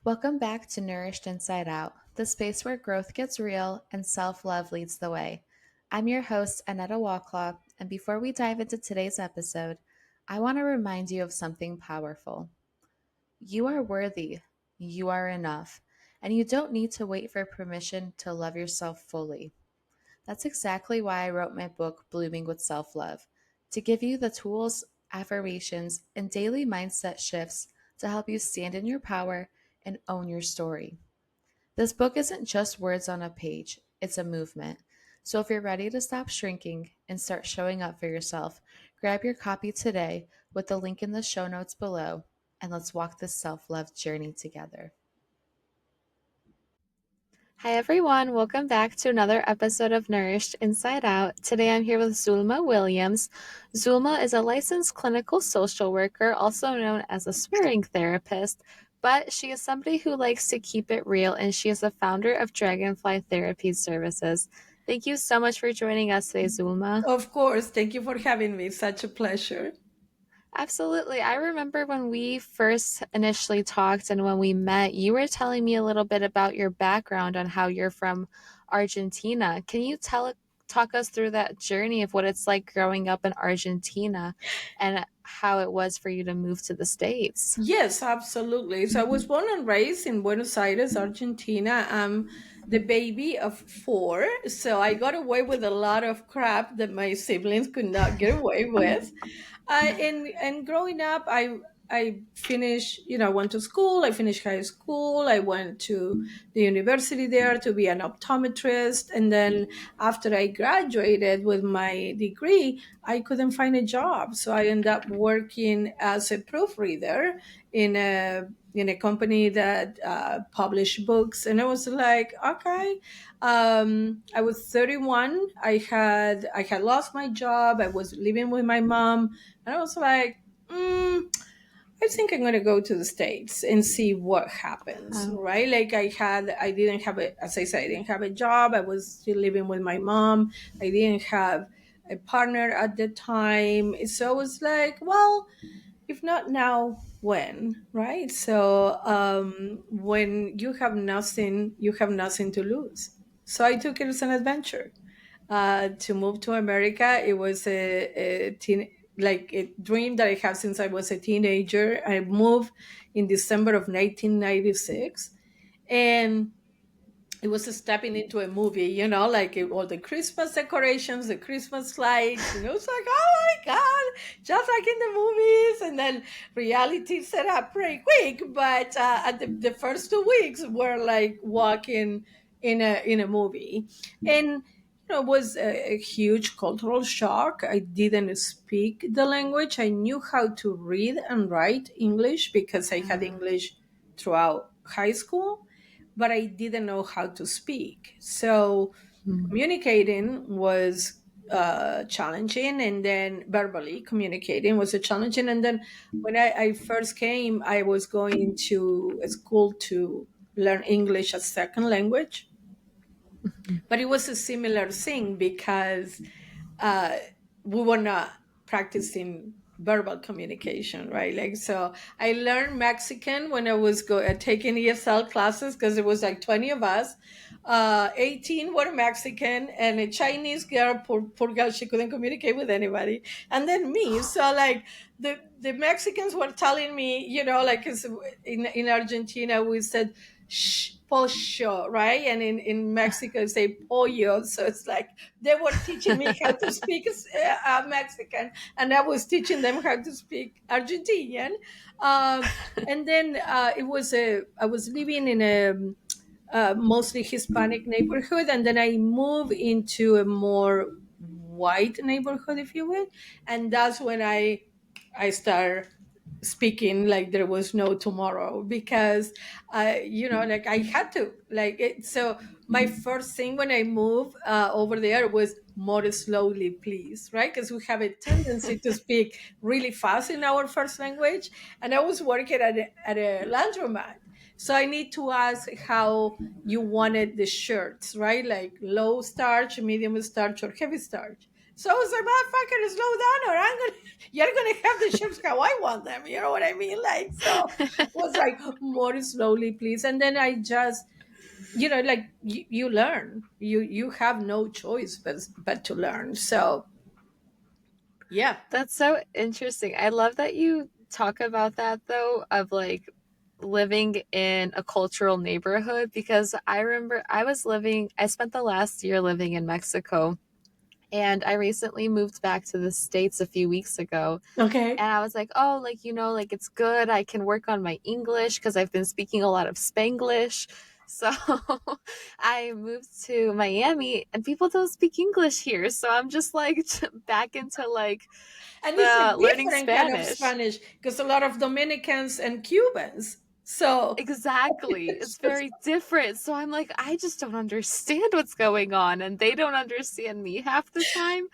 Welcome back to Nourished Inside Out, the space where growth gets real and self love leads the way. I'm your host, Annetta Walklaw, and before we dive into today's episode, I want to remind you of something powerful. You are worthy, you are enough, and you don't need to wait for permission to love yourself fully. That's exactly why I wrote my book, Blooming with Self Love, to give you the tools, affirmations, and daily mindset shifts to help you stand in your power and own your story. This book isn't just words on a page, it's a movement. So if you're ready to stop shrinking and start showing up for yourself, grab your copy today with the link in the show notes below, and let's walk this self love journey together. Hi, everyone. Welcome back to another episode of Nourished Inside Out. Today I'm here with Zulma Williams. Zulma is a licensed clinical social worker, also known as a swearing therapist, but she is somebody who likes to keep it real, and she is the founder of Dragonfly Therapy Services. Thank you so much for joining us today, Zulma. Of course. Thank you for having me. Such a pleasure. Absolutely. I remember when we first initially talked and when we met, you were telling me a little bit about your background on how you're from Argentina. Can you talk us through that journey of what it's like growing up in Argentina and how it was for you to move to the States? Yes, absolutely. So I was born and raised in Buenos Aires, Argentina. I'm the baby of four. So I got away with a lot of crap that my siblings could not get away with. And growing up, I finished, I went to school, I finished high school, I went to the university there to be an optometrist. And then after I graduated with my degree, I couldn't find a job. So I ended up working as a proofreader in a company that published books. And I was like, okay. I was 31. I had lost my job. I was living with my mom, and I was like, I think I'm gonna go to the States and see what happens, Oh, right? Like I didn't have a, as I said, I didn't have a job. I was still living with my mom. I didn't have a partner at the time. So I was like, well, if not now, when, right? So when you have nothing to lose. So I took it as an adventure to move to America. It was like a dream that I have since I was a teenager. I moved in December of 1996, and it was stepping into a movie, like all the Christmas decorations, the Christmas lights, and it was like, oh my God, just like in the movies. And then reality set up pretty quick, but at the first 2 weeks were like walking in a movie. And it was a huge cultural shock. I didn't speak the language. I knew how to read and write English because I had English throughout high school, but I didn't know how to speak. So communicating was challenging, and then verbally communicating was a challenging. And then when I first came, I was going to a school to learn English as second language, but it was a similar thing because uh, we were not practicing verbal communication, right? Like, so I learned Mexican when I was taking ESL classes because it was like 20 of us. 18 were Mexican, and a Chinese girl, poor girl, she couldn't communicate with anybody. And then me. So, like, the Mexicans were telling me, like 'cause in Argentina, we said, shh, pollo, right? And in Mexico, say pollo. So it's like they were teaching me how to speak Mexican, and I was teaching them how to speak Argentinian. And then I was living in a mostly Hispanic neighborhood, and then I moved into a more white neighborhood, if you will, and that's when I started speaking like there was no tomorrow because like I had to like it. So my first thing when I moved over there was more slowly, please, right? Because we have a tendency to speak really fast in our first language. And I was working at a laundromat, so I need to ask how you wanted the shirts, right? Like low starch, medium starch, or heavy starch. So I was like, motherfucker, slow down, or you're gonna have the ships how I want them. You know what I mean? Like, so was like more slowly, please. And then I just, like you learn. You have no choice but to learn. So yeah. That's so interesting. I love that you talk about that though, of like living in a cultural neighborhood, because I remember I spent the last year living in Mexico, and I recently moved back to the States a few weeks ago. Okay. And I was like, oh, like, like it's good. I can work on my English because I've been speaking a lot of Spanglish. So I moved to Miami and people don't speak English here. So I'm just like back into like And it's a the learning different kind of Spanish. Spanish because a lot of Dominicans and Cubans. So Exactly. it's It's just, very different. So I'm like, I just don't understand what's going on. And they don't understand me half the time.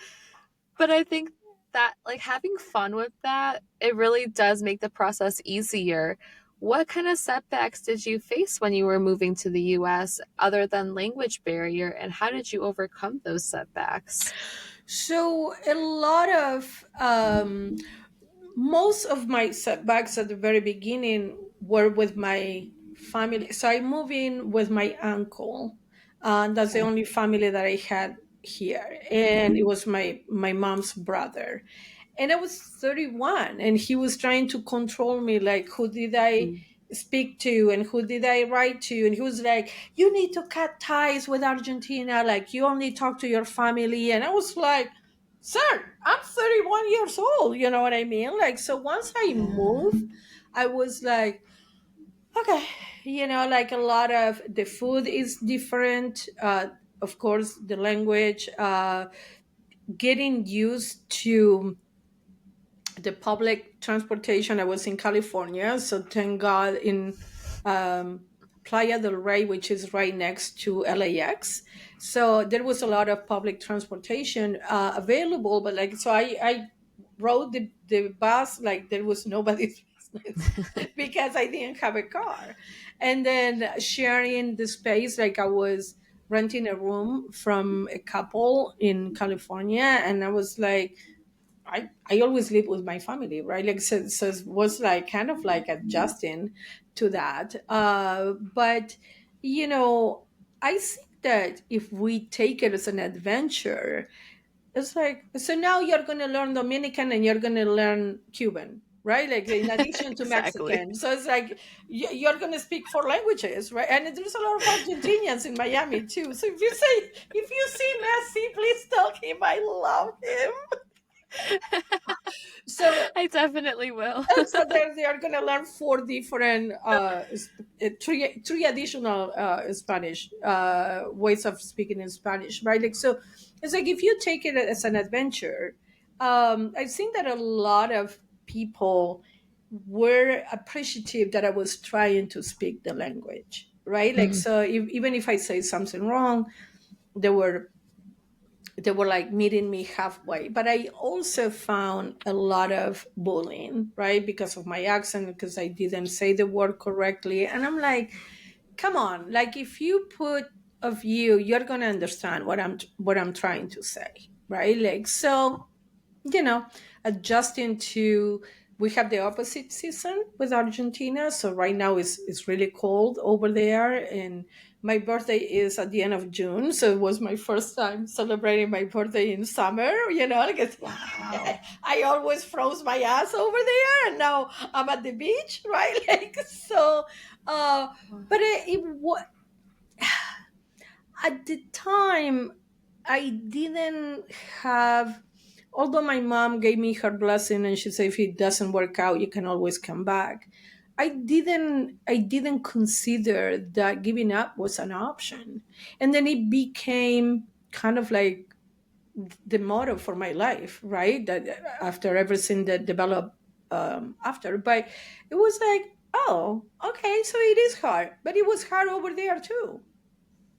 But I think that like having fun with that, it really does make the process easier. What kind of setbacks did you face when you were moving to the US other than language barrier, and how did you overcome those setbacks? so a lot of most of my setbacks at the very beginning were with my family. So I moved in with my uncle. That's the Okay. only family that I had here, and it was my mom's brother. And I was 31, and he was trying to control me, like who did I Mm. speak to and who did I write to, and he was like, "You need to cut ties with Argentina. Like you only talk to your family." And I was like, sir, I'm 31 years old. You know what I mean? Like, so once I moved, Yeah. I was like, okay, like a lot of the food is different. Of course, the language, getting used to the public transportation. I was in California, so thank God in um, Playa del Rey, which is right next to LAX. So there was a lot of public transportation available, but like, so I rode the bus like there was nobody's business because I didn't have a car. And then sharing the space, like I was renting a room from a couple in California, and I was like, I always live with my family, right? Like, so it was like kind of like adjusting to that. But, you know, I think that if we take it as an adventure, it's like, so now you're going to learn Dominican and you're going to learn Cuban, right? Like, in addition to Exactly. Mexican. So it's like, you're going to speak four languages, right? And there's a lot of Argentinians in Miami too. So if you see Messi, please tell him I love him. So I definitely will. so they are going to learn four different, three additional Spanish ways of speaking in Spanish, right? Like, so it's like if you take it as an adventure, I think that a lot of people were appreciative that I was trying to speak the language, right? Like, Mhm. so even if I say something wrong, they were they were like meeting me halfway. But I also found a lot of bullying, right? Because of my accent, because I didn't say the word correctly. And I'm like, come on, like if you put of you, you're gonna understand what I'm trying to say, right? Like, so, you know, adjusting to, we have the opposite season with Argentina. So right now it's really cold over there. And my birthday is at the end of June. So it was my first time celebrating my birthday in summer, because Wow. I always froze my ass over there. And now I'm at the beach, right? Like, so, but at the time, I didn't have, although my mom gave me her blessing and she said if it doesn't work out you can always come back. I didn't consider that giving up was an option. And then it became kind of like the motto for my life, right? That after everything that developed after. But it was like, oh, okay, so it is hard, but it was hard over there too.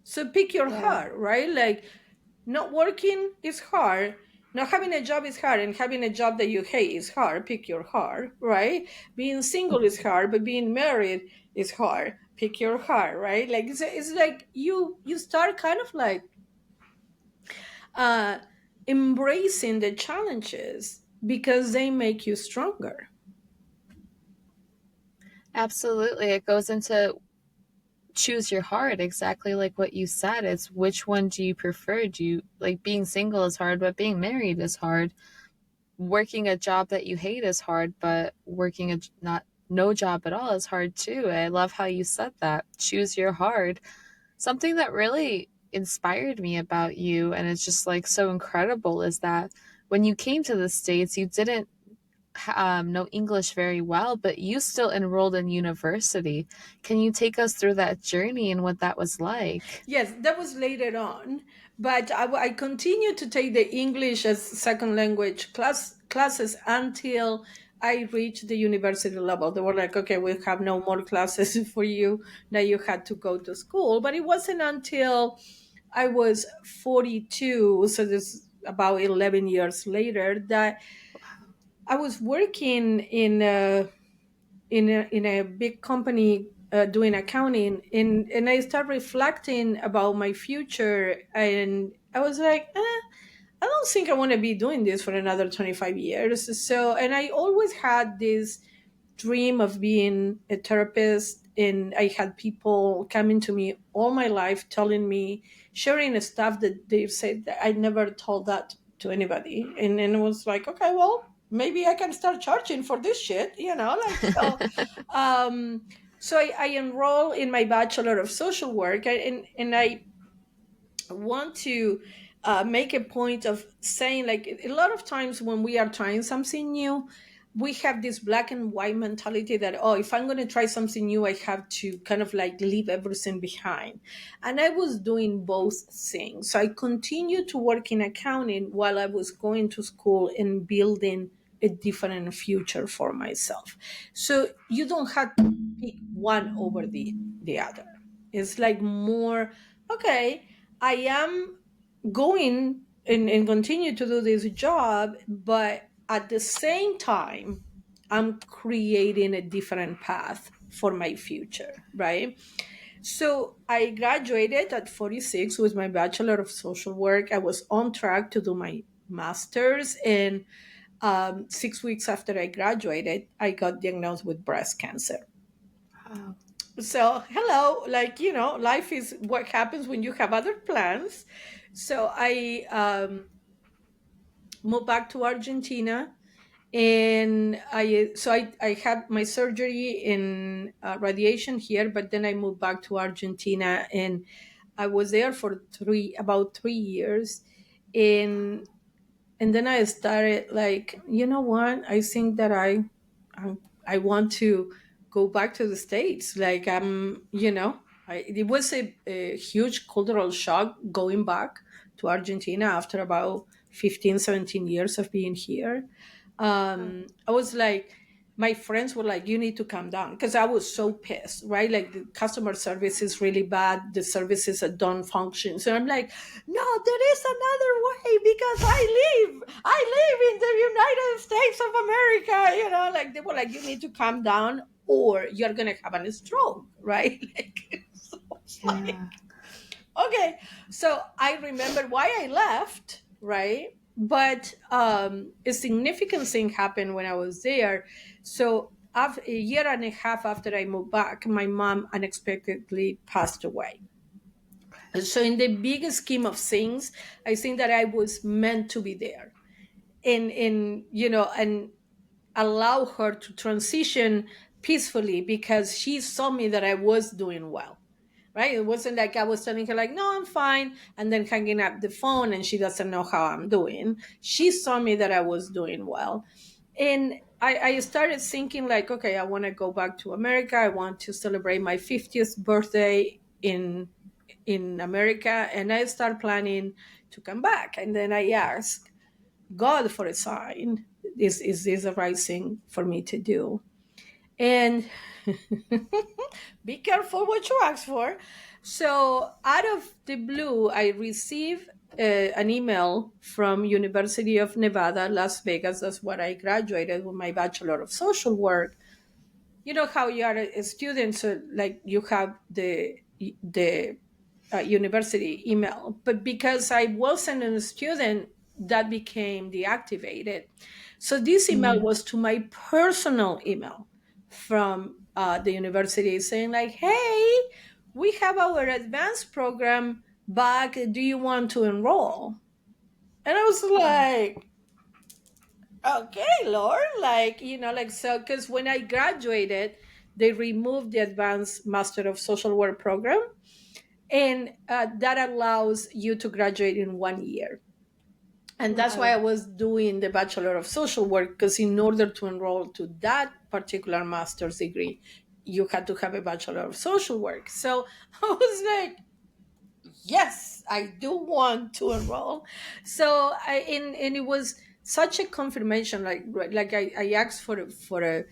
So pick your Yeah. heart, right? Like, not working is hard. Not having a job is hard, and having a job that you hate is hard. Pick your heart, right? Being single is hard, but being married is hard. Pick your heart, right? Like, it's like you start kind of like embracing the challenges because they make you stronger. Absolutely. It goes into choose your heart, exactly like what you said. It's which one do you prefer? Do you like being single is hard, but being married is hard. Working a job that you hate is hard, but working a not no job at all is hard too. I love how you said that. Choose your heart. Something that really inspired me about you, and it's just like so incredible, is that when you came to the States, you didn't know English very well, but you still enrolled in university. Can you take us through that journey and what that was like? Yes, that was later on, but I continued to take the English as second language classes until I reached the university level. They were like, okay, we have no more classes for you. Now you had to go to school. But it wasn't until I was 42, so this about 11 years later, that I was working in a big company doing accounting, and I started reflecting about my future, and I was like, I don't think I want to be doing this for another 25 years. So, and I always had this dream of being a therapist, and I had people coming to me all my life telling me, sharing stuff that they've said that I never told that to anybody. And it was like, okay, well, maybe I can start charging for this shit, like so. um so I enroll in my Bachelor of Social Work, and I want to make a point of saying, like, a lot of times when we are trying something new, we have this black and white mentality that, oh, if I'm going to try something new, I have to kind of like leave everything behind. And I was doing both things. So I continued to work in accounting while I was going to school and building a different future for myself. So you don't have to pick one over the other. It's like more, okay, I am going and continue to do this job, but at the same time, I'm creating a different path for my future, right? So I graduated at 46 with my Bachelor of Social Work. I was on track to do my master's, and 6 weeks after I graduated, I got diagnosed with breast cancer. Oh, So hello, like, life is what happens when you have other plans. So I moved back to Argentina, and I had my surgery in radiation here, but then I moved back to Argentina, and I was there for about 3 years. And and then I started like, you know what? I think that I, I want to go back to the States. Like, it was a huge cultural shock going back to Argentina after about 15, 17 years of being here. oh, I was like, my friends were like, you need to calm down, because I was so pissed, right? Like, the customer service is really bad, the services that don't function. So I'm like, no, there is another way, because I live in the United States of America. Like, they were like, you need to calm down or you're gonna have a stroke, right? Like, so it's like, yeah. okay. So I remember why I left, right? But a significant thing happened when I was there. So a year and a half after I moved back, my mom unexpectedly passed away. So in the big scheme of things, I think that I was meant to be there, and allow her to transition peacefully, because she saw me that I was doing well, right? It wasn't like I was telling her like, no, I'm fine, and then hanging up the phone and she doesn't know how I'm doing. She saw me that I was doing well. And I started thinking like, okay, I want to go back to America. I want to celebrate my 50th birthday in America, and I start planning to come back. And then I ask God for a sign. Is this the right thing for me to do? And be careful what you ask for. So out of the blue, I received an email from University of Nevada, Las Vegas. That's where I graduated with my Bachelor of Social Work. You know how you are a student, so like you have the university email. But because I wasn't a student, that became deactivated. So this email Mm. was to my personal email from the university saying like, hey, we have our advanced program back. Do you want to enroll? And I was Wow. like, okay, Lord, like, like, so, because when I graduated, they removed the advanced Master of Social Work program, and that allows you to graduate in 1 year. And that's why I Wow. was doing the Bachelor of Social Work, because in order to enroll to that particular master's degree, you had to have a Bachelor of Social Work. So I was like, yes, I do want to enroll. So and it was such a confirmation, like I asked for a,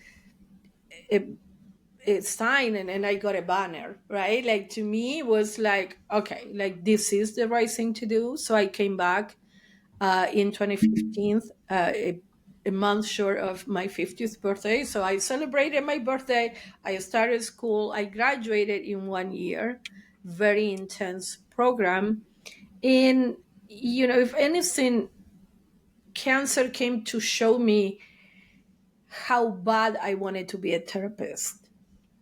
a sign, and I got a banner, right? Like, to me it was like, okay, like, this is the right thing to do. So I came back in 2015, a month short of my 50th birthday. So I celebrated my birthday. I started school. I graduated in 1 year. Very intense program. And, if anything, cancer came to show me how bad I wanted to be a therapist,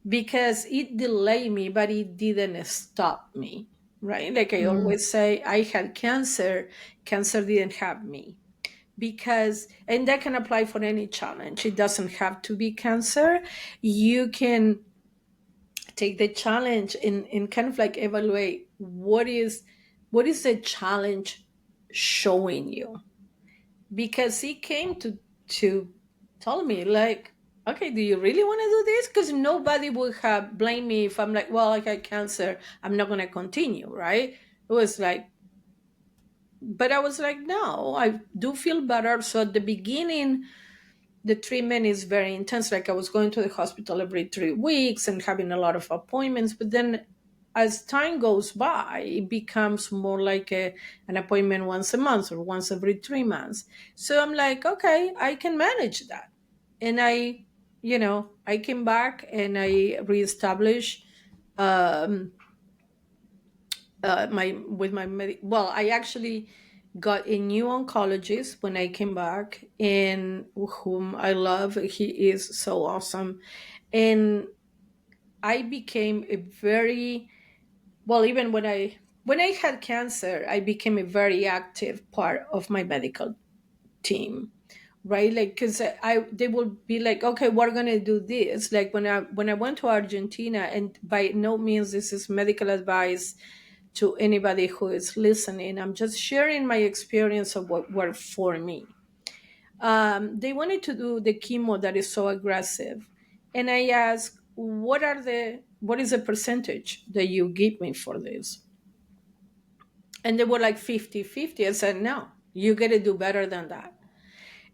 because it delayed me, but it didn't stop me, right? Like I Mm. always say, I had cancer, cancer didn't have me. Because, and that can apply for any challenge, it doesn't have to be cancer. You can take the challenge and kind of like evaluate what is the challenge showing you, because he came to tell me like, okay, do you really want to do this? Because nobody would have blamed me if I'm like, well, I got cancer, I'm not going to continue, right? It was like, but I was like, no, I do feel better. So at the beginning, the treatment is very intense. Like, I was going to the hospital every 3 weeks and having a lot of appointments. But then as time goes by, it becomes more like an appointment once a month or once every 3 months. So I'm like, okay, I can manage that. And I came back and I reestablished um, my with my well, I actually got a new oncologist when I came back, and whom I love. He is so awesome. And I became a very, well, even when I had cancer, I became a very active part of my medical team, right? Like, because I they would be like, okay, we're gonna do this. Like, when I went to Argentina, and by no means this is medical advice to anybody who is listening, I'm just sharing my experience of what worked for me. They wanted to do the chemo that is so aggressive, and I asked, what is the percentage that you give me for this? And they were like 50-50. I said, no, you got to do better than that.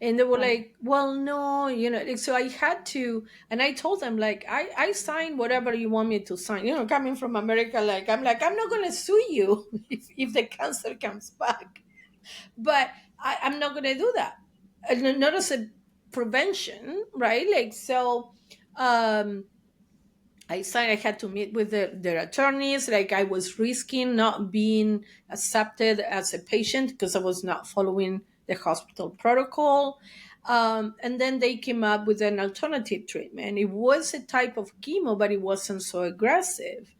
And they were Wow. like, well, no, like, so I had to, and I told them, like, I sign whatever you want me to sign, coming from America. Like, I'm like, I'm not going to sue you if the cancer comes back, but I'm not going to do that. And not as a prevention, right? Like, so um I signed, I had to meet with their attorneys. Like, I was risking not being accepted as a patient because I was not following the hospital protocol. And then they came up with an alternative treatment. It was a type of chemo, but it wasn't so aggressive.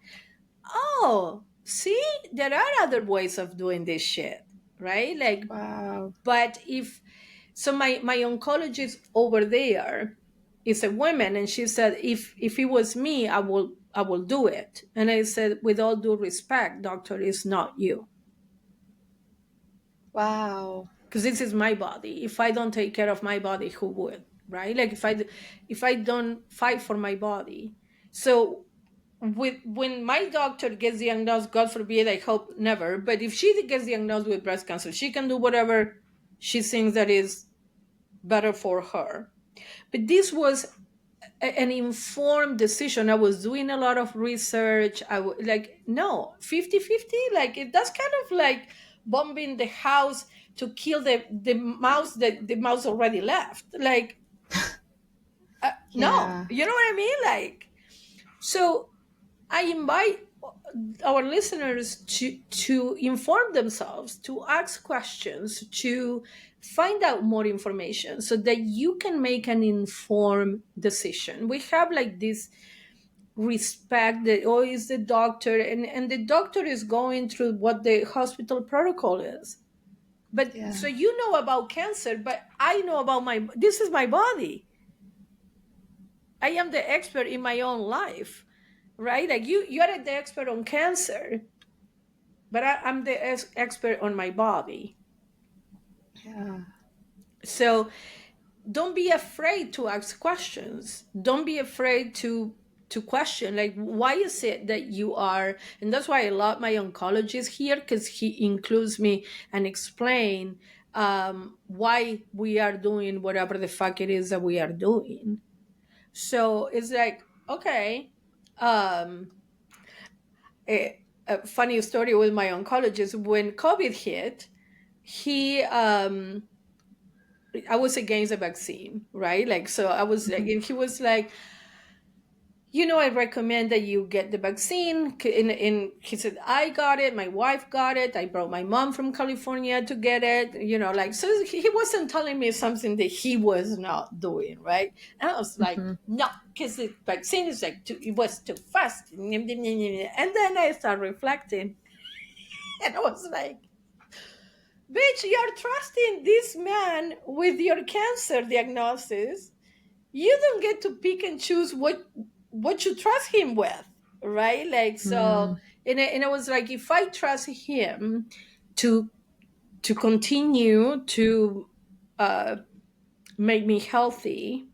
Oh, see, there are other ways of doing this shit, right? Like, Wow. but if so, my oncologist over there is a woman, and she said, if it was me, I will do it. And I said, with all due respect, doctor, it's not you, Wow. because this is my body. If I don't take care of my body, who would, right? Like, if I don't fight for my body. So when my doctor gets diagnosed, God forbid, I hope never, but if she gets diagnosed with breast cancer, she can do whatever she thinks that is better for her. But this was an informed decision. I was doing a lot of research. Like, no, 50-50. Like, that's kind of like bombing the house to kill the mouse that the mouse already left. Like, no, Yeah. you know what I mean? Like, so I invite. our listeners to inform themselves, to ask questions, to find out more information so that you can make an informed decision. We have like this respect that, oh, is the doctor, and the doctor is going through what the hospital protocol is. But Yeah. so you know about cancer, but I know about this is my body. I am the expert in my own life, right? Like you're the expert on cancer, but I'm the expert on my body. Yeah. So don't be afraid to ask questions. Don't be afraid to question, like, why is it that you are, and that's why I love my oncologist here, because he includes me and explain why we are doing whatever the fuck it is that we are doing. So it's like, okay, um a funny story with my oncologist. When COVID hit, he I was against the vaccine, right? Like, so I was like, Mhm. and he was like, I recommend that you get the vaccine. And he said, I got it, my wife got it, I brought my mom from California to get it, like, so he wasn't telling me something that he was not doing, right? And I was like, Mhm. no, because the vaccine is like, it was too fast. And then I started reflecting, and I was like, bitch, you're trusting this man with your cancer diagnosis. You don't get to pick and choose what you trust him with, right? Like, so, Mm. and I was like, if I trust him to continue to uh, make me healthy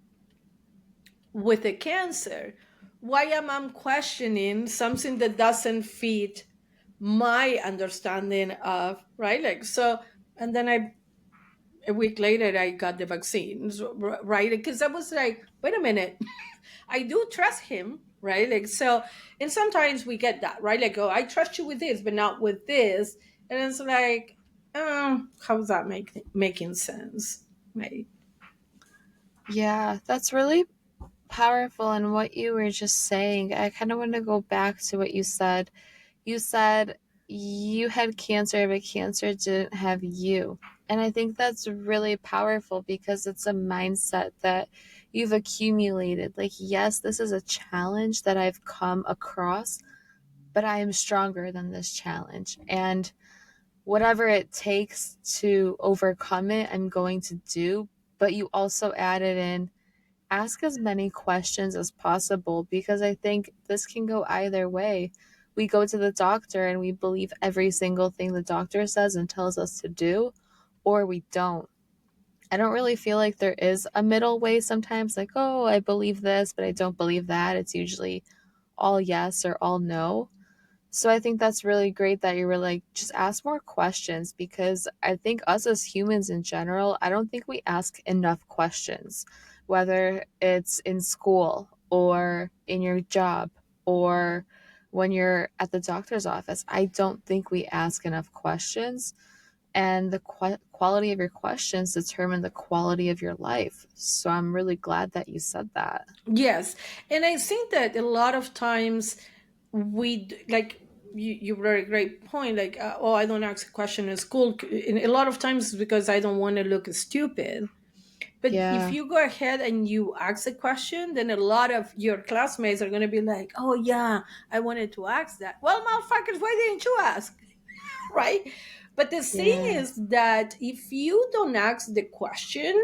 with the cancer, why am I questioning something that doesn't fit my understanding of, right? Like, so, and then a week later I got the vaccines, right? Because I was like, wait a minute, I do trust him, right? Like, so, and sometimes we get that, right? Like, oh, I trust you with this, but not with this, and it's like, how's that making sense, right? Yeah, that's really powerful. And what you were just saying, I kind of want to go back to what you said. You said you had cancer, but cancer didn't have you. And I think that's really powerful because it's a mindset that you've accumulated. Like, yes, this is a challenge that I've come across, but I am stronger than this challenge. And whatever it takes to overcome it, I'm going to do. But you also added in ask as many questions as possible because I think this can go either way. We go to the doctor and we believe every single thing the doctor says and tells us to do, or we don't. I don't really feel like there is a middle way sometimes, like, oh, I believe this, but I don't believe that. It's usually all yes or all no. So I think that's really great that you were like, just ask more questions because I think us as humans in general, I don't think we ask enough questions, whether it's in school or in your job or when you're at the doctor's office. I don't think we ask enough questions. And the quality of your questions determine the quality of your life. So I'm really glad that you said that. Yes, and I think that a lot of times like you brought a great point, like, oh, I don't ask a question in school, and a lot of times it's because I don't want to look stupid. But if Yeah. you go ahead and you ask a question, then a lot of your classmates are going to be like, oh, yeah, I wanted to ask that. Well, motherfuckers, why didn't you ask? Right? But the thing Yeah. is that if you don't ask the question,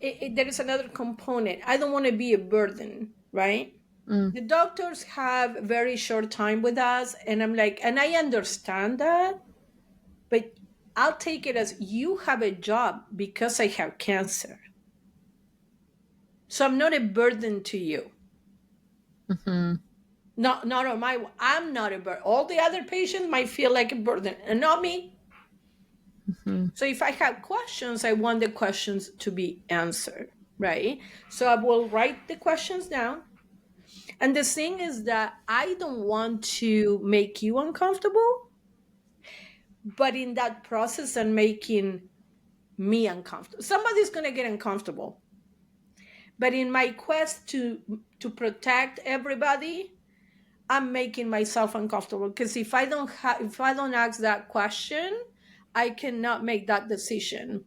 there is another component. I don't want to be a burden, right? Mm, The doctors have very short time with us. And I'm like, and I understand that, but I'll take it as you have a job because I have cancer. So I'm not a burden to you. hmm Not on my. I'm not a burden. All the other patients might feel like a burden, and not me. hmm So if I have questions, I want the questions to be answered, right? So I will write the questions down. And the thing is that I don't want to make you uncomfortable, but in that process, I'm making me uncomfortable. Somebody's going to get uncomfortable. But in my quest to protect everybody, I'm making myself uncomfortable, because if I don't ask that question, I cannot make that decision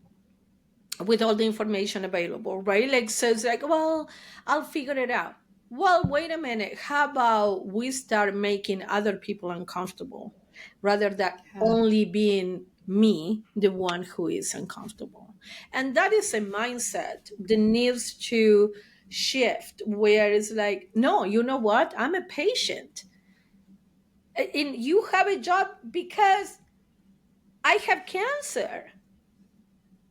with all the information available, right? Like, so it's like, well, I'll figure it out. Well, wait a minute. How about we start making other people uncomfortable rather than Yeah. only being me, the one who is uncomfortable? And that is a mindset that needs to shift, where it's like, no, you know what? I'm a patient. And you have a job because I have cancer.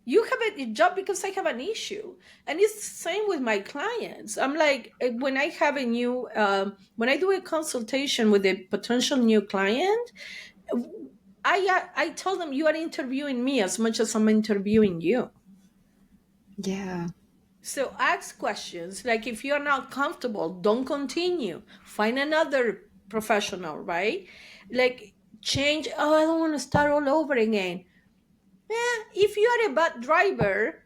You have a job because I have an issue. And it's the same with my clients. I'm like, when I have a new, when I do a consultation with a potential new client, I tell them, you are interviewing me as much as I'm interviewing you. Yeah. So ask questions. Like, if you're not comfortable, don't continue. Find another professional, right? Like, change. Oh, I don't want to start all over again. If you are a bad driver,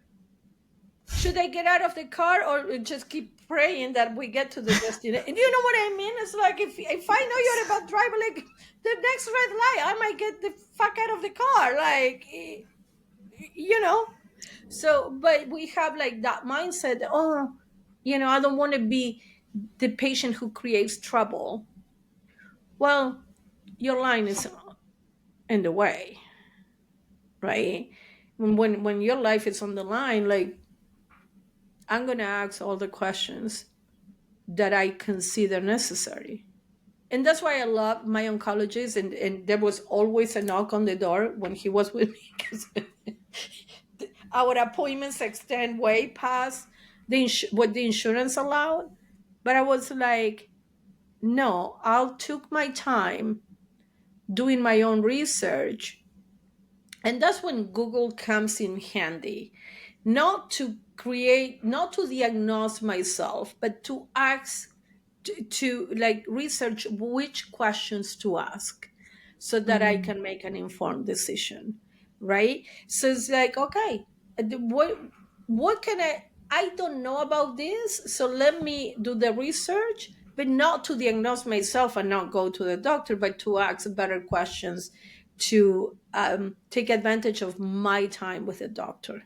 should I get out of the car or just keep praying that we get to the destination? And you know what I mean? It's like, if I know you're about driving, like, the next red light, I might get the fuck out of the car. Like, you know. So, but we have like that mindset. Oh, I don't want to be the patient who creates trouble. Well, your line is in the way, right? When your life is on the line, like, I'm gonna ask all the questions that I consider necessary. And that's why I love my oncologist. And there was always a knock on the door when he was with me, because our appointments extend way past what the insurance allowed. But I was like, no, I'll took my time doing my own research. And that's when Google comes in handy, not to diagnose myself, but to ask, to like research which questions to ask, so that I Mm. can make an informed decision, right? So it's like, okay, what can I don't know about this, so let me do the research, but not to diagnose myself and not go to the doctor, but to ask better questions, to take advantage of my time with the doctor.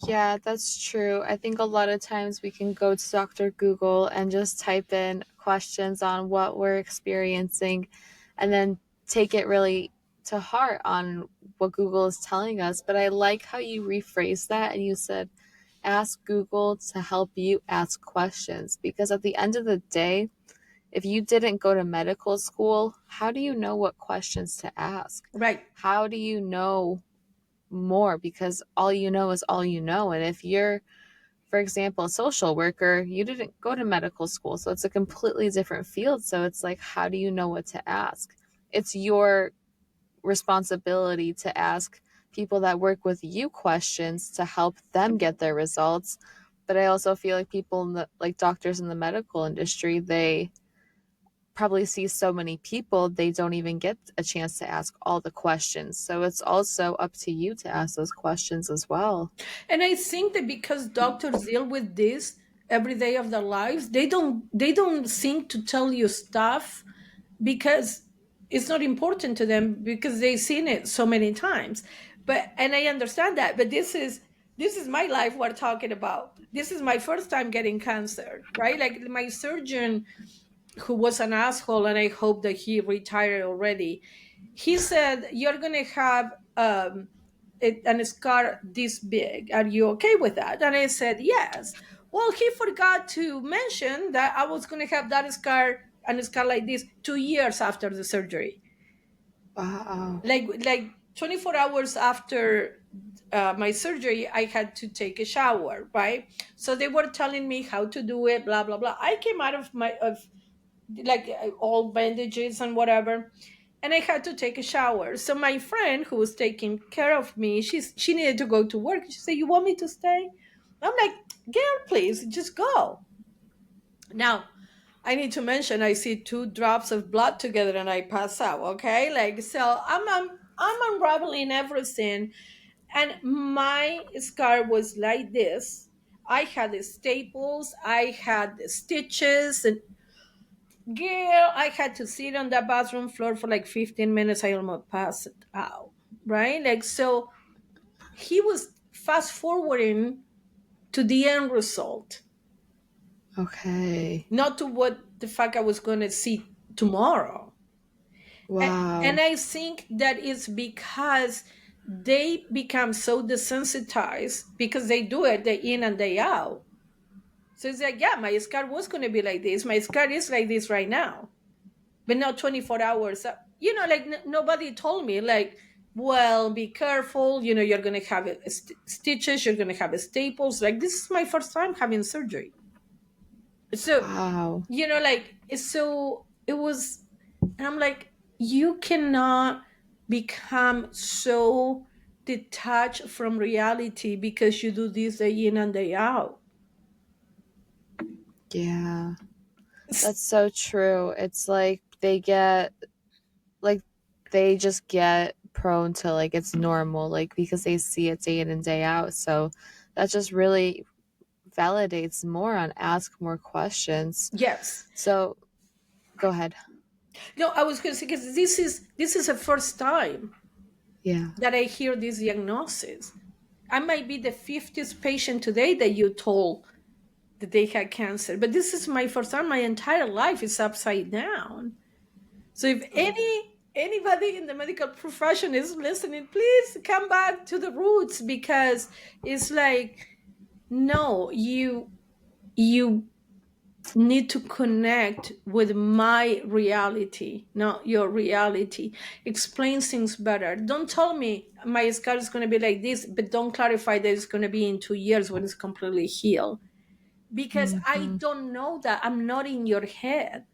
Yeah, that's true. I think a lot of times we can go to Dr. Google and just type in questions on what we're experiencing and then take it really to heart on what Google is telling us. But I like how you rephrased that and you said, ask Google to help you ask questions. Because at the end of the day, if you didn't go to medical school, how do you know what questions to ask? Right. How do you know more? Because all you know is all you know. And if you're, for example, a social worker, you didn't go to medical school. So it's a completely different field. So it's like, how do you know what to ask? It's your responsibility to ask people that work with you questions to help them get their results. But I also feel like people in the, like doctors in the medical industry, they probably see so many people, they don't even get a chance to ask all the questions. So it's also up to you to ask those questions as well. And I think that because doctors deal with this every day of their lives, they don't think to tell you stuff, because it's not important to them, because they've seen it so many times. But and I understand that, but this is my life we're talking about. This is my first time getting cancer, right? Like, my surgeon, who was an asshole, and I hope that he retired already. He said, "You're gonna have a scar this big. Are you okay with that?" And I said, "Yes." Well, he forgot to mention that I was gonna have that scar and a scar like this 2 years after the surgery, Wow. like 24 hours after my surgery. I had to take a shower, right? So they were telling me how to do it, blah blah blah. I came out of my of like all bandages and whatever, and I had to take a shower. So my friend who was taking care of me, she needed to go to work. She said, "You want me to stay?" I'm like, "Girl, please just go." Now, I need to mention, I see two drops of blood together and I pass out. Okay, like, so I'm unraveling everything, and my scar was like this. I had the staples, I had the stitches, and Girl, I had to sit on that bathroom floor for like 15 minutes. I almost passed out, right? Like, so he was fast forwarding to the end result, Okay. not to what the fuck I was going to see tomorrow. And Wow. I think that is because they become so desensitized because they do it day in and day out. So it's like, yeah, my scar was going to be like this. My scar is like this right now, but not 24 hours. Like nobody told me, like, well, be careful. You're going to have stitches, you're going to have staples. Like, this is my first time having surgery. So, Wow. it was, and I'm like, you cannot become so detached from reality because you do this day in and day out. Yeah. That's so true. It's like like they just get prone to like it's normal, like because they see it day in and day out. So that just really validates more on ask more questions. Yes. So go ahead. No, I was going to say, because this is the first time Yeah. that I hear this diagnosis. I might be the 50th patient today that you told that they had cancer, but this is my first time. My entire life is upside down. So if anybody in the medical profession is listening, please come back to the roots, because it's like, no, you need to connect with my reality, not your reality. Explain things better. Don't tell me my scar is going to be like this, but don't clarify that it's going to be in 2 years when it's completely healed. Because I Mm-hmm. don't know that. I'm not in your head.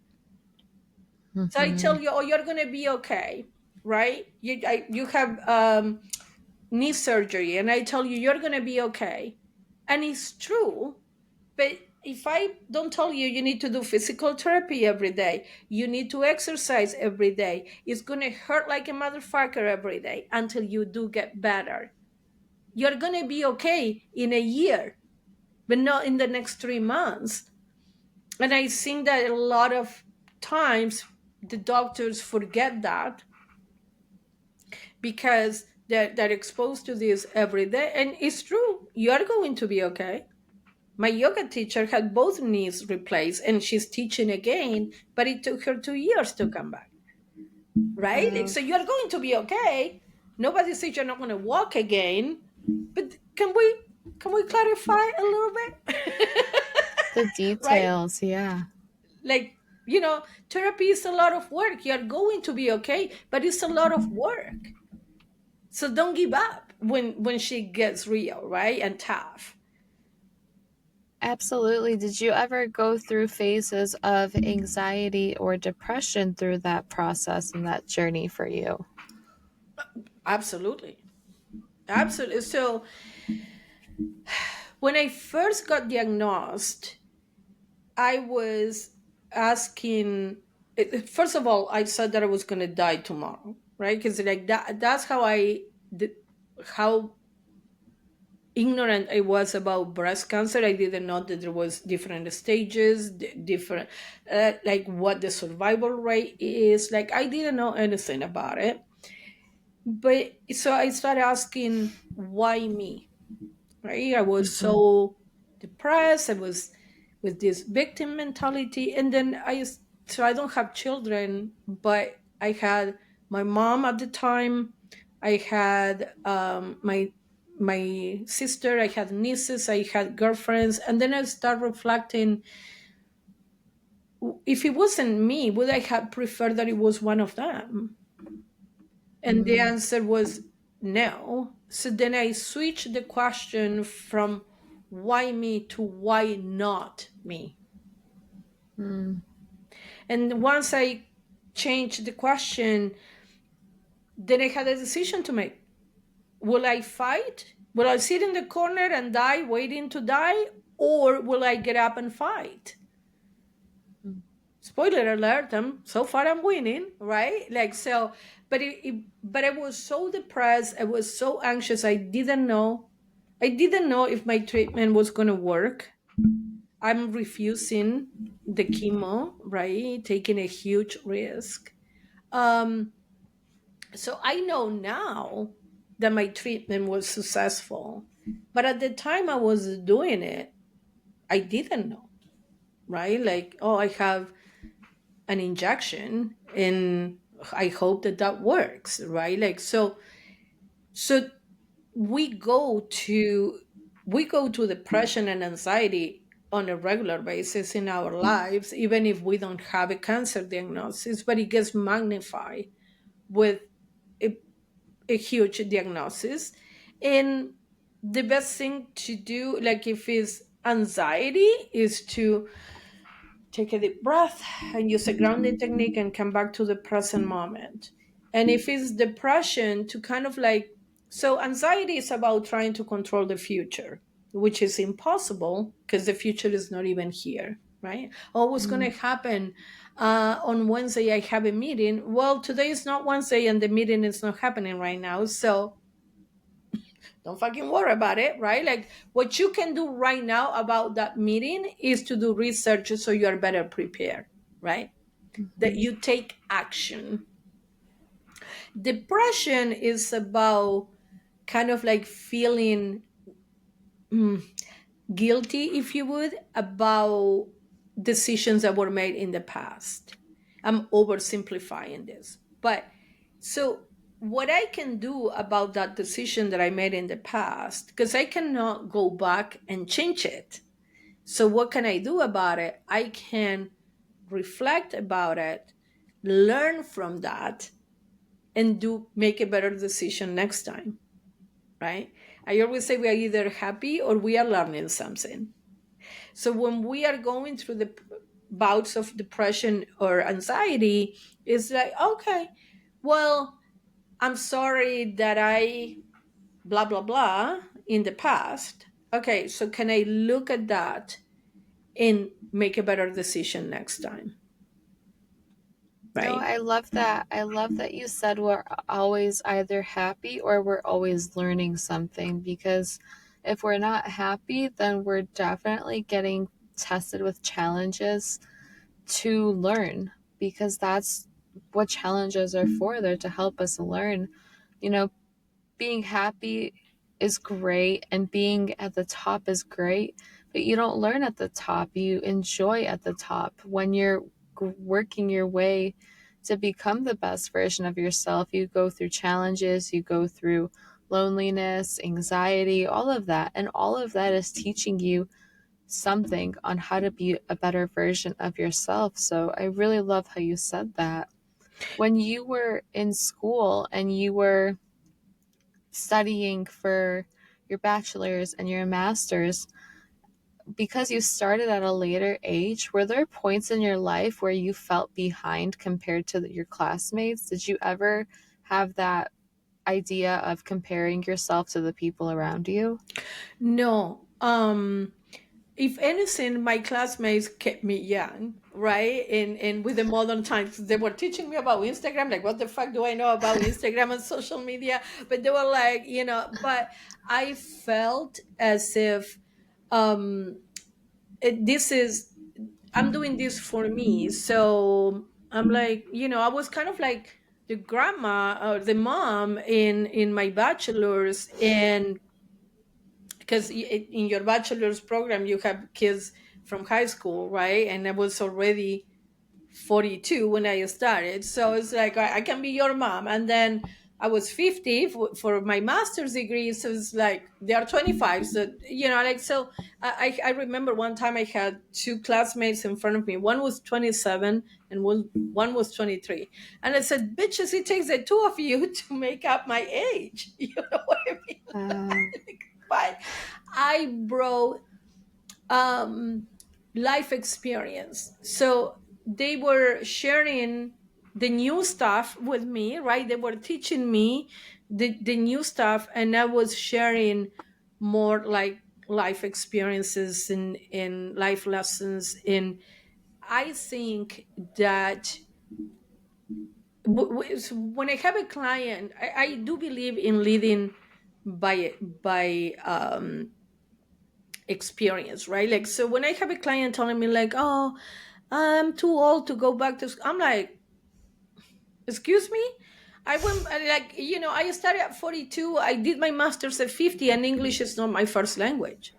So I Mm-hmm. tell you, oh, you're going to be okay, right? You have knee surgery, and I tell you, you're going to be okay. And it's true. But if I don't tell you, you need to do physical therapy every day, you need to exercise every day, it's going to hurt like a motherfucker every day until you do get better. You're going to be okay in a year, but not in the next 3 months. And I think that a lot of times the doctors forget that because they're exposed to this every day. And it's true, you're going to be okay. My yoga teacher had both knees replaced and she's teaching again, but it took her 2 years to come back, right? Like, Wow. so you're going to be okay. Nobody says you're not going to walk again, but can we clarify a little bit? The Right? details, yeah. Like, therapy is a lot of work. You're going to be okay, but it's a lot of work. So don't give up when she gets real, right? And tough. Absolutely. Did you ever go through phases of anxiety or depression through that process and that journey for you? Absolutely. Absolutely. So when I first got diagnosed, I was asking, first of all, I said that I was going to die tomorrow, right? Because like that's how ignorant I was about breast cancer. I didn't know that there was different stages, different, like what the survival rate is. Like, I didn't know anything about it. But so I started asking, why me? Right? I was Mm-hmm. so depressed. I was with this victim mentality, and then so I don't have children, but I had my mom at the time. I had my sister. I had nieces. I had girlfriends, and then I start reflecting. If it wasn't me, would I have preferred that it was one of them? And the answer was no. So then I switched the question from why me to why not me. Mm-hmm. And once I changed the question, then I had a decision to make. Will I fight? Will I sit in the corner and die, waiting to die? Or will I get up and fight? Spoiler alert, so far I'm winning, right? Like, so, but I was so depressed, I was so anxious, I didn't know if my treatment was going to work. I'm refusing the chemo, right? Taking a huge risk. Um, so I know now that my treatment was successful, but at the time I was doing it, I didn't know, right? Like, oh, I have an injection, and I hope that that works, right? Like, so we go to we go to depression and anxiety on a regular basis in our lives, even if we don't have a cancer diagnosis, but it gets magnified with a, a huge diagnosis. And the best thing to do, like if it's anxiety, is to take a deep breath and use a grounding technique and come back to the present moment. And if it's depression, to kind of like, so anxiety is about trying to control the future, which is impossible because the future is not even here, right? Oh, what's going to happen on Wednesday? I have a meeting. Well, today is not Wednesday and the meeting is not happening right now. So don't fucking worry about it, right? Like what you can do right now about that meeting is to do research so you are better prepared, right? That Mhm. you take action. Depression is about kind of like feeling guilty, if you would, about decisions that were made in the past. I'm oversimplifying this. But so what I can do about that decision that I made in the past, because I cannot go back and change it. So what can I do about it? I can reflect about it, learn from that, and do make a better decision next time, right? I always say we are either happy or we are learning something. So when we are going through the bouts of depression or anxiety, it's like, okay, well, I'm sorry that I blah, blah, blah in the past. Okay, so can I look at that and make a better decision next time? No, Right? I love that. I love that you said we're always either happy or we're always learning something, because if we're not happy, then we're definitely getting tested with challenges to learn, because that's what challenges are for. They're to help us learn. You know, being happy is great and being at the top is great, but you don't learn at the top. You enjoy at the top. When you're working your way to become the best version of yourself, you go through challenges, you go through loneliness, anxiety, all of that. And all of that is teaching you something on how to be a better version of yourself. So I really love how you said that. When you were in school and you were studying for your bachelor's and your master's, because you started at a later age, were there points in your life where you felt behind compared to your classmates? Did you ever have that idea of comparing yourself to the people around you? No. If anything, my classmates kept me young, right? And with the modern times, they were teaching me about Instagram. Like, what the fuck do I know about Instagram and social media? But they were like, but I felt as if um, this is, I'm doing this for me. So I'm like, I was kind of like the grandma or the mom in my bachelor's, and because in your bachelor's program you have kids from high school, right? And I was already 42 when I started, so it's like I can be your mom. And then I was 50 for my master's degree, so it's like they are 25. So like, so I remember one time I had two classmates in front of me. One was 27 and one was 23, and I said, bitches, it takes the two of you to make up my age. You know what I mean? Uh, But I brought um, life experience. So they were sharing the new stuff with me, right? They were teaching me the new stuff, and I was sharing more like life experiences and life lessons. And I think that when I have a client, I do believe in leading by experience, right? Like, so when I have a client telling me like, oh, I'm too old to go back to school. I'm like, excuse me? I went, like, I started at 42. I did my master's at 50, and English is not my first language.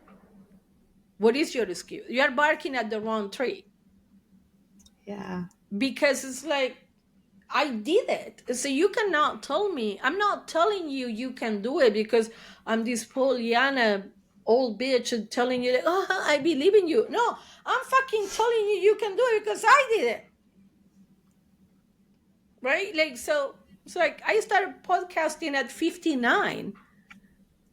What is your excuse? You are barking at the wrong tree, Yeah. because it's like, I did it. So you cannot tell me. I'm not telling you you can do it because I'm this Pollyanna old bitch and telling you, like, oh, I believe in you. No, I'm fucking telling you you can do it because I did it. Right? Like, so it's like I started podcasting at 59.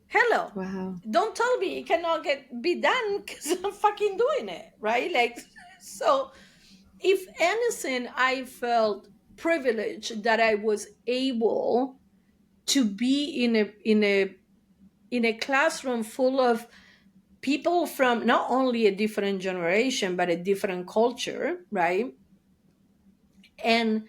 Hello. Wow. Don't tell me it cannot be done because I'm fucking doing it. Right? Like, so if anything, I felt privileged that I was able to be in a classroom full of people from not only a different generation but a different culture, right? And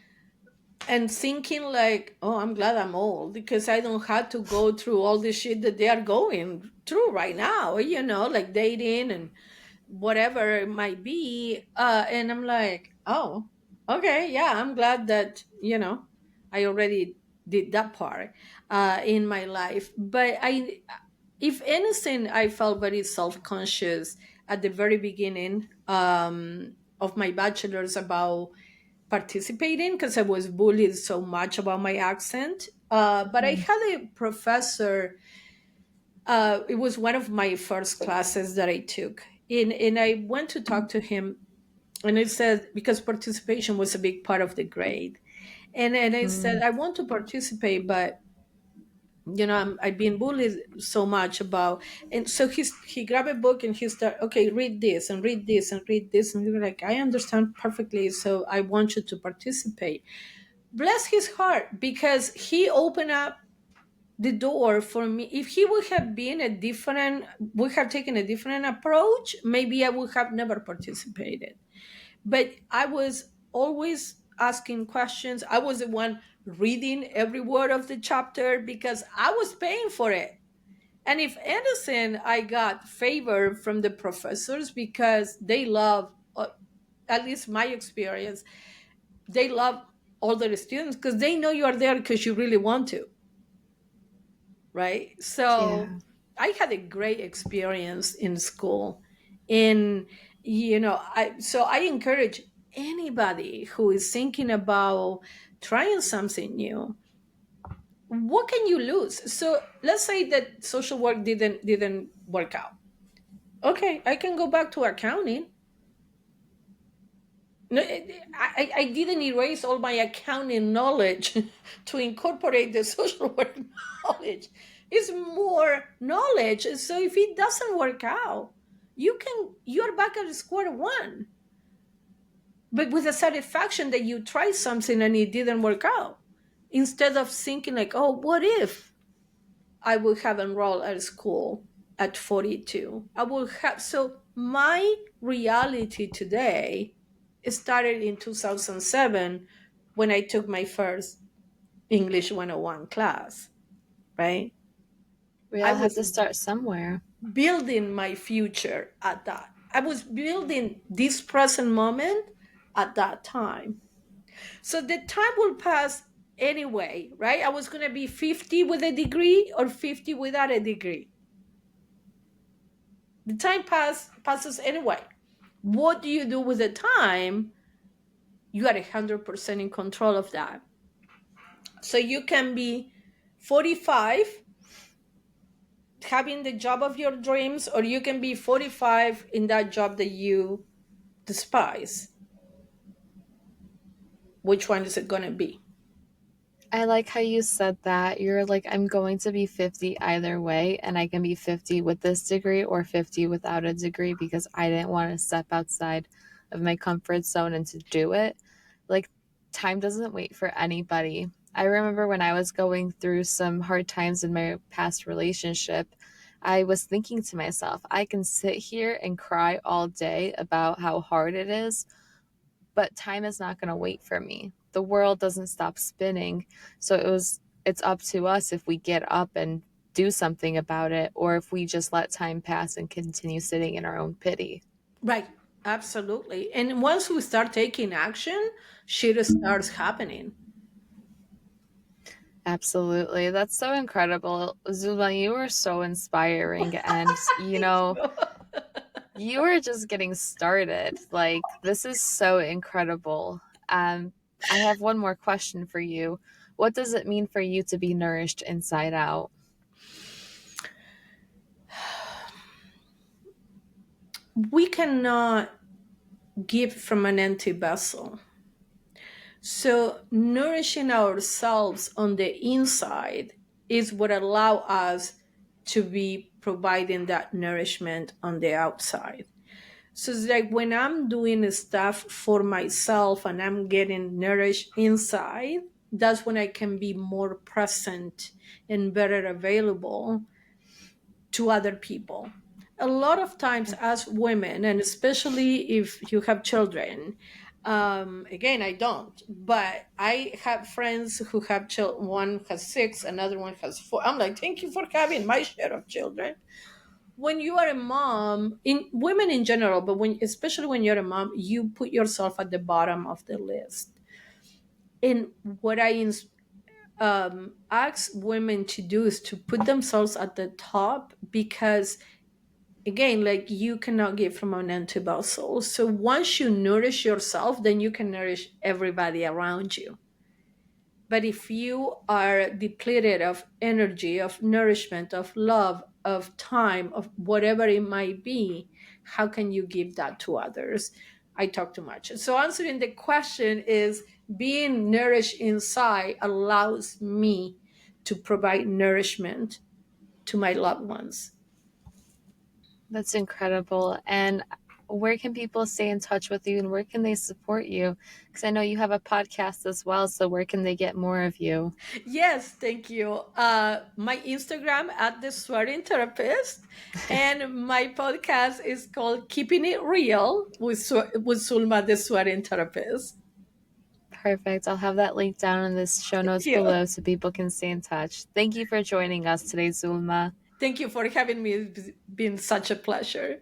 and thinking like, oh, I'm glad I'm old because I don't have to go through all the shit that they are going through right now, like dating and whatever it might be. And I'm like, oh, okay, yeah, I'm glad that I already did that part in my life. But if anything, I felt very self-conscious at the very beginning of my bachelor's about participating because I was bullied so much about my accent. But I Mm. had a professor. It was one of my first classes that I took, and I went to talk to him, and I said, because participation was a big part of the grade, and I said, Mm. I want to participate, but I've been bullied so much about. And so he grabbed a book and he started, okay, read this and read this and read this, and he was like, I understand perfectly, so I want you to participate. Bless his heart, because he opened up the door for me. If he would have taken a different approach, maybe I would have never participated. But I was always asking questions. I was the one reading every word of the chapter because I was paying for it. And if anything, I got favor from the professors because they love, at least my experience, they love all their students because they know you are there because you really want to, right? So Yeah. I had a great experience in school. And I encourage anybody who is thinking about trying something new. What can you lose? So let's say that social work didn't work out. Okay, I can go back to accounting. No, I didn't erase all my accounting knowledge to incorporate the social work knowledge. It's more knowledge. So if it doesn't work out, you're back at square one, but with the satisfaction that you tried something and it didn't work out. Instead of thinking like, oh, what if I would have enrolled at school at 42? I would have. So my reality today started in 2007 when I took my first English 101 class, right? We I all have was to start somewhere. building my future at that. I was building this present moment at that time. So the time will pass anyway, right? I was going to be 50 with a degree or 50 without a degree. The time passes anyway. What do you do with the time? You are 100% in control of that. So you can be 45 having the job of your dreams, or you can be 45 in that job that you despise. Which one is it going to be? I like how you said that. You're like, I'm going to be 50 either way, and I can be 50 with this degree or 50 without a degree because I didn't want to step outside of my comfort zone and to do it. Like, time doesn't wait for anybody. I remember when I was going through some hard times in my past relationship, I was thinking to myself, I can sit here and cry all day about how hard it is, but time is not going to wait for me. The world doesn't stop spinning. So it's up to us if we get up and do something about it or if we just let time pass and continue sitting in our own pity. Right. Absolutely. And once we start taking action, shit starts happening. Absolutely. That's so incredible. Zuma, you are so inspiring. And, Thank you. you are just getting started. Like, this is so incredible. I have one more question for you. What does it mean for you to be nourished inside out? We cannot give from an empty vessel. So nourishing ourselves on the inside is what allow us to be providing that nourishment on the outside. So it's like when I'm doing stuff for myself and I'm getting nourished inside, that's when I can be more present and better available to other people. A lot of times, as women, and especially if you have children, again, I don't, but I have friends who have children. One has six, another one has four. I'm like, thank you for having my share of children. When you are a mom, in women in general, but when especially when you're a mom, you put yourself at the bottom of the list. And what ask women to do is to put themselves at the top, because again, like, you cannot give from an empty vessel. So once you nourish yourself, then you can nourish everybody around you. But if you are depleted of energy, of nourishment, of love, of time, of whatever it might be, how can you give that to others? I talk too much. So answering the question is, being nourished inside allows me to provide nourishment to my loved ones. That's incredible. And where can people stay in touch with you and where can they support you? Because I know you have a podcast as well. So, where can they get more of you? Yes, thank you. My Instagram at the swearing therapist, and my podcast is called Keeping It Real with with Zulma the swearing therapist. Perfect. I'll have that link down in the show Thank notes you. below so people can stay in touch. Thank you for joining us today, Zulma. Thank you for having me. It's been such a pleasure.